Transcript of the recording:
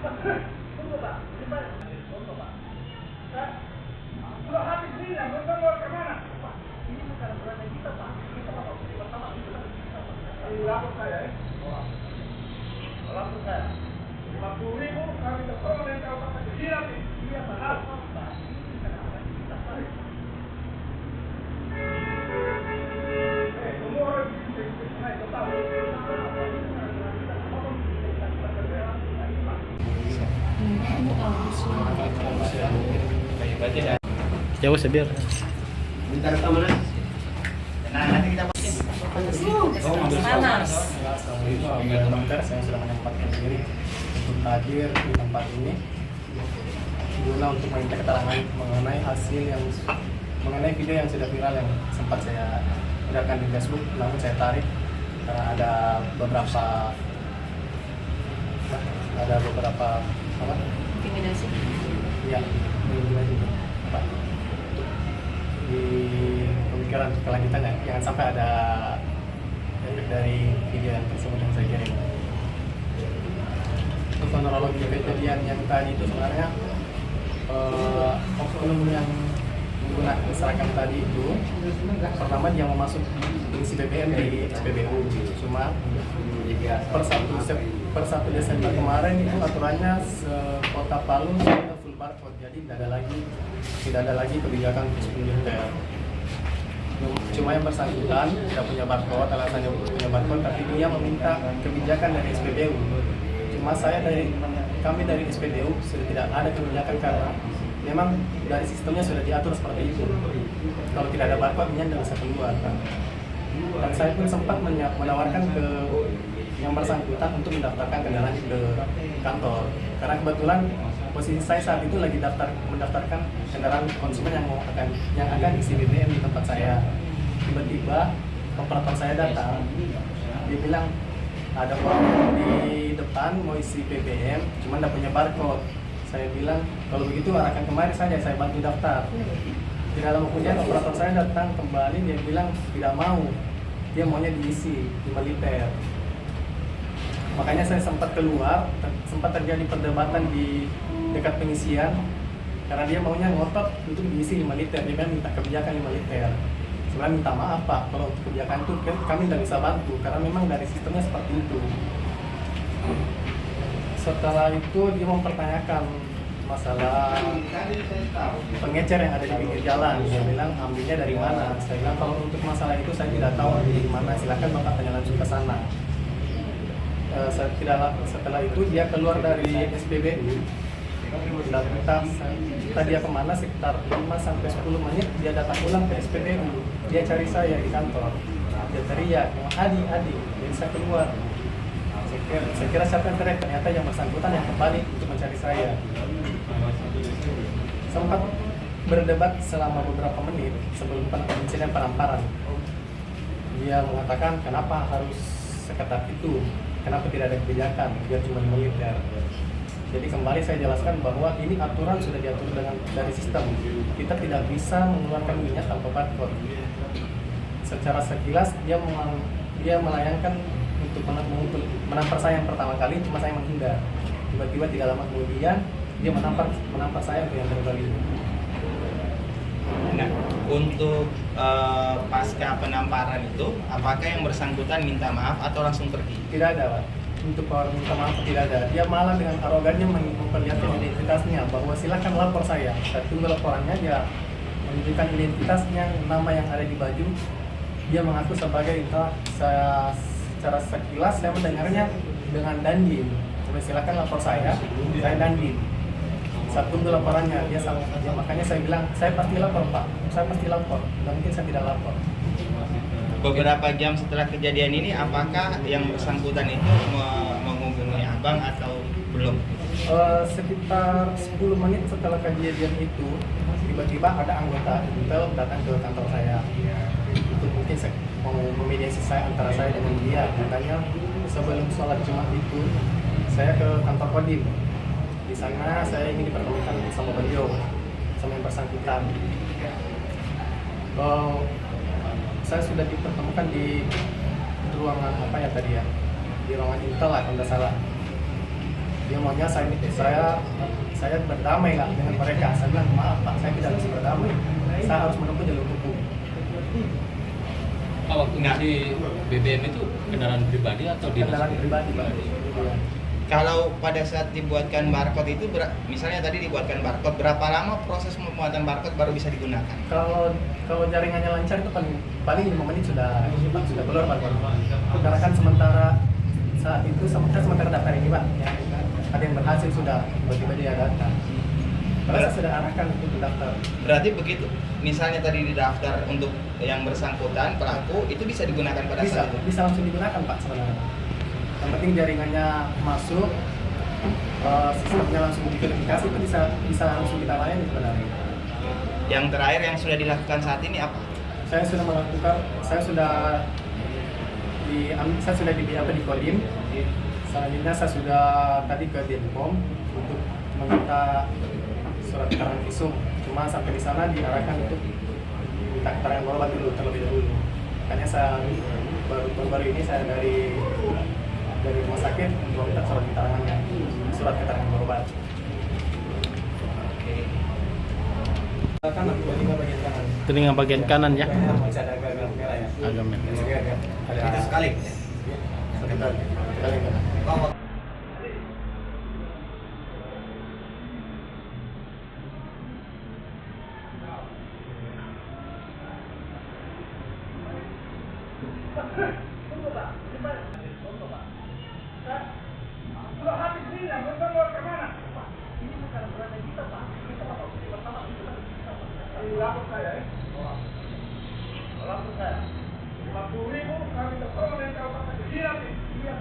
Sudah habis ini, mereka mau kemana? Pak, ini bukan berada kita, Pak. Kita mau bersama kita. Lapor saya, ya. Lapor saya. 50.000 kami tertolong dengan kawasan kecil nanti. Iya, Pak. Pak, ini bukan berada kita, Pak. Semua orang di sini total. Jauh sebiar. Minta rekaman aja. Nah, nanti kita Panas. Saya sudah menyempatkan diri untuk hadir di tempat ini guna untuk meminta keterangan mengenai hasil yang mengenai video yang sudah viral yang sempat saya edarkan di Facebook, namun saya tarik karena ada beberapa apa? Intimidasi. Iya, intimidasi Pak. Di pemikiran kelanjutannya jangan sampai ada efek dari video yang tersebut yang saya kirim. Untuk kronologi kejadian yang tadi itu sebenarnya oknum yang menggunakan seragam tadi itu pertama dia mau masuk isi BBM di SPBU, cuma per 1 Desember kemarin itu aturannya Kota Palu full barcode, jadi tidak ada lagi kebijakan khusus militer. Cuma yang bersangkutan tidak punya barcode, alasannya punya barcode, tapi dia meminta kebijakan dari SPBU. Cuma kami dari SPBU sudah tidak ada kebijakan karena memang dari sistemnya sudah diatur seperti itu. Kalau tidak ada barcode, dia tidak bisa keluar. Dan saya pun sempat menawarkan ke yang bersangkutan untuk mendaftarkan kendaraannya ke kantor. Karena kebetulan posisi saya saat itu lagi mendaftarkan kendaraan konsumen yang akan isi BBM di tempat saya. Tiba-tiba operator saya datang, dia bilang ada orang di depan mau isi BBM, cuma tidak punya barcode. Saya bilang kalau begitu arahkan kemari saja, saya bantu daftar. Tidak lama kemudian operator saya datang kembali, dia bilang tidak mau, dia maunya diisi di militer. Makanya saya sempat keluar, sempat terjadi perdebatan di dekat pengisian karena dia maunya ngotot untuk diisi di militer, dia minta kebijakan di militer. Sebenarnya minta maaf Pak, kalau untuk kebijakan itu kami tidak bisa bantu karena memang dari sistemnya seperti itu. Setelah itu dia mempertanyakan masalah pengecer yang ada di pinggir jalan. Dia bilang ambilnya dari mana? Saya bilang kalau untuk masalah itu saya tidak tahu dari mana, silakan Bapak tanya langsung ke sana. Setelah itu dia keluar dari SPBU dan kita dia kemana sekitar 5-10 menit dia datang ulang ke SPBU. Dia cari saya di kantor, dia teriak, Adi, jadi saya keluar. Saya kira siapa yang teriak, ternyata yang bersangkutan yang kembali untuk mencari saya. Sempat berdebat selama beberapa menit sebelum insiden penamparan. Dia mengatakan kenapa harus seketat itu, kenapa tidak ada kebijakan, biar cuma militer. Jadi kembali saya jelaskan bahwa ini aturan sudah diatur dari sistem. Kita tidak bisa mengeluarkan minyak tanpa barcode. Secara sekilas dia melayangkan untuk menampar saya yang pertama kali, cuma saya menghindar. Tiba-tiba tidak lama kemudian dia menampar saya untuk yang kedua kali. Nah, untuk pasca penamparan itu, apakah yang bersangkutan minta maaf atau langsung pergi? Tidak ada Pak. Untuk orang minta maaf tidak ada. Dia malah dengan arogannya memperlihatkan identitasnya bahwa silakan lapor saya. Saya tunggu laporannya, dia menunjukkan identitasnya, nama yang ada di baju. Dia mengaku sebagai secara sekilas saya mendengarnya dengan Dandim. Coba silakan lapor saya Dandim. Saya tunggu laporannya, makanya saya bilang saya pasti lapor Pak, saya pasti lapor. Dan mungkin saya tidak lapor. Beberapa jam setelah kejadian ini, apakah yang bersangkutan itu menghubungi abang atau belum? Sekitar 10 menit setelah kejadian itu, tiba-tiba ada anggota Intel datang ke kantor saya. Itu mungkin mau memediasi saya antara saya dengan dia. Makanya sebelum sholat Jumat itu, saya ke kantor Kodim. Di sana saya ingin dipertemukan sama beliau, sama yang bersangkutan. Saya sudah dipertemukan di ruangan apa ya tadi ya, di ruangan Intel lah kalau tidak salah. Dia maunya saya berdamai lah dengan mereka. Saya bilang maaf Pak, saya tidak bisa berdamai, saya harus menempuh jalur hukum. Waktu di BBM itu kendaraan pribadi atau dinas? Kendaraan pribadi Pak. Iya. Kalau pada saat dibuatkan barcode itu, misalnya tadi dibuatkan barcode, berapa lama proses pembuatan barcode baru bisa digunakan? Kalau jaringannya lancar itu paling 5 menit sudah keluar Pak. Karena kan saat itu sementara daftar ini Pak, ya, ada yang berhasil sudah tiba-tiba dia daftar. Kalau saya sudah arahkan untuk daftar. Berarti begitu, misalnya tadi didaftar untuk yang bersangkutan pelaku itu bisa digunakan pada saat itu? Bisa langsung digunakan Pak sebenarnya. Yang penting jaringannya masuk, sistemnya langsung diverifikasi, itu bisa langsung kita layani sebenarnya. Yang terakhir yang sudah dilakukan saat ini apa? Saya sudah di Kodim. Selanjutnya saya sudah tadi ke Denpom untuk meminta surat keterangan visum. Cuma sampai di sana diarahkan untuk minta keterangan berobat dulu terlebih dahulu. Makanya saya baru ini saya dari rumah sakit untuk minta surat keterangan berobat. Kanan, bagian kanan. Telinga bagian kanan ya. Masih ada agak merah ya. Agak merah. Ada Itu sekali. Sekali kanan. Kalau habis ini, mereka mau kemana? Pak, ini bukan berada kita Pak. Kita Pak, pertama kita lapor saya ya. Lapor saya. 50.000 kami tertolong yang kau kata kecil. Iya,